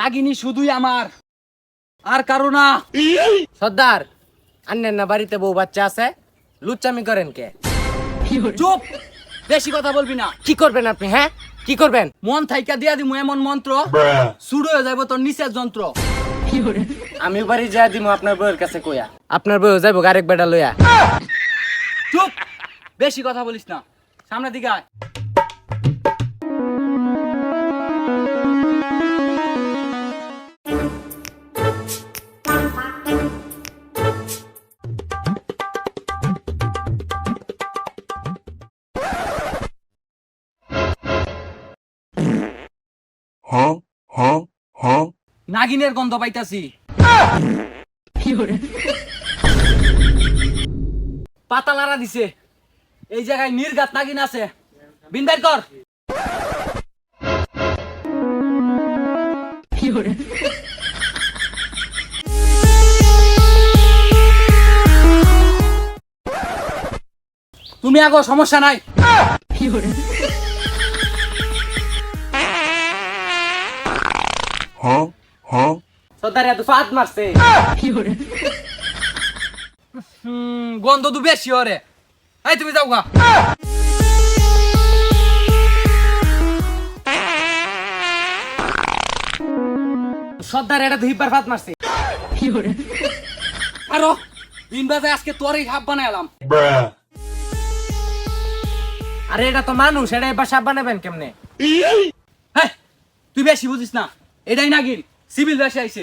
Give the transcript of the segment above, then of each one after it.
নাগিনী শুধুই আমার, আর কারো না। সর্দার, আন্নের না বাড়িতে বউ বাচ্চা আছে, লুচ্চামি করেন কে? চুপ, বেশি কথা বলবি না। কি করবেন আপনি? হ্যাঁ, কি করবেন? মন থাইকা দিয়া দিমু এমন মন্ত্র, শুরু হয়ে যাইব তোর নিচের যন্ত্র। আমি বাড়ি যা দিমু আপনার বউয়ের কাছে কইয়া, আপনার বউ যাইব আরেক বেটা লইয়া। চুপ, বেশি কথা বলিস না, সামনের দিকে আয়। নাগিনের গন্ধ পাইতাছি। পাতা লারা দিছে, এই জায়গায় নির্ঘাত নাগিন আছে। বিন বের কর। তুমি আগো, সমস্যা নাই। সর্দার এত ফাঁদ মারছে। গন্ধ তো বেশি ওরে। এই তুমি যাও গা। সর্দার এটা তো হিব্বার ফাঁদ মারছে। আরো দিন বাজে আজকে তোরই হাব বানাইলাম। আরে এটা তো মানুষ, এটা এবার সাপ বানাবেন কেমনে? হ্যাঁ, তুই বেশি বুঝিস না। এটাই নাগিন, সিভিল বেশি আইছে।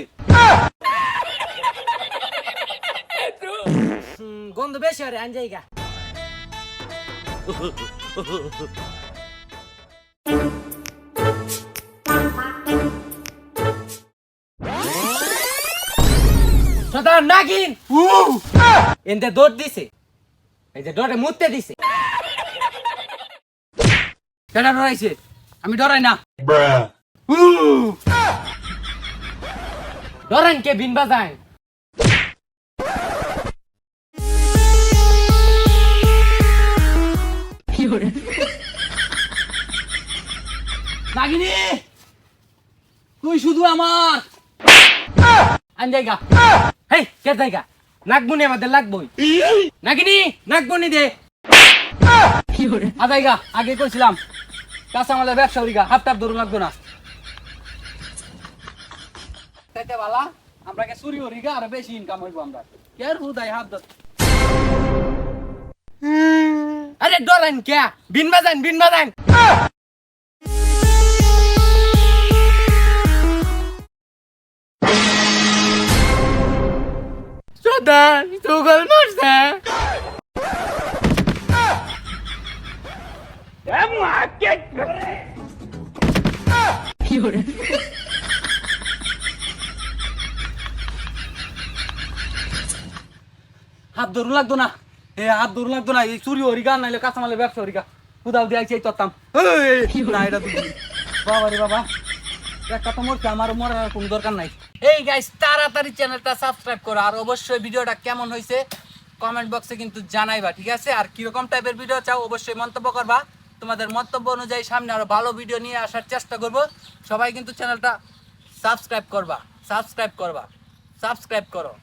গন্ধ বেশি আরে আন জায়গা। সর্দার নাগিন এনতে দৌড় দিছে, এই যে দৌড়ে মুততে দিছে। কেডা ডরাইছে? আমি ডরাই না। ধরেন কে বিন বাজায়? নাগিনী, তুই শুধু আমার। আন জায়গা। হেই কে জায়গা? নাকবুনি আমাদের লাগবই। নাগিনি নাকবুনি দে। আদাইগা, আগে কইছিলাম কাঁচা মালের ব্যবসা করিগা, হাত টাপ ধরুন লাগতো না। তাইতে বালা আমরা কে চুরি করিগা আর বেশি ইনকাম হইব আমরা। কের হুদাই হাত ধর। আরে ডরেন কে? বিন বাজান, বিন বাজান। সর্দার সুগল মারছে। হাত ধরুন লাগতো না। হাত ধরুন লাগতো না। এই চুরি হরিগা নাইলে কাঁচা মালের ব্যবসা হরিগা। হুদাও দিয়ে আইছি এই তত্তাম। না এটা দুই বাবা রে বাবা, একটা তো মরছে, আমার মরার কোনো দরকার নাই। এই গাইস, তাড়াতাড়ি চ্যানেলটা সাবস্ক্রাইব করো, আর অবশ্যই ভিডিওটা কেমন হয়েছে কমেন্ট বক্সে কিন্তু জানাইবা, ঠিক আছে? আর কিরকম টাইপের ভিডিও চাও অবশ্যই মন্তব্য করবা। তোমাদের মন্তব্য অনুযায়ী সামনে আরো ভালো ভিডিও নিয়ে আসার চেষ্টা করব। সবাই কিন্তু চ্যানেলটা সাবস্ক্রাইব করবা, সাবস্ক্রাইব করবা, সাবস্ক্রাইব করো।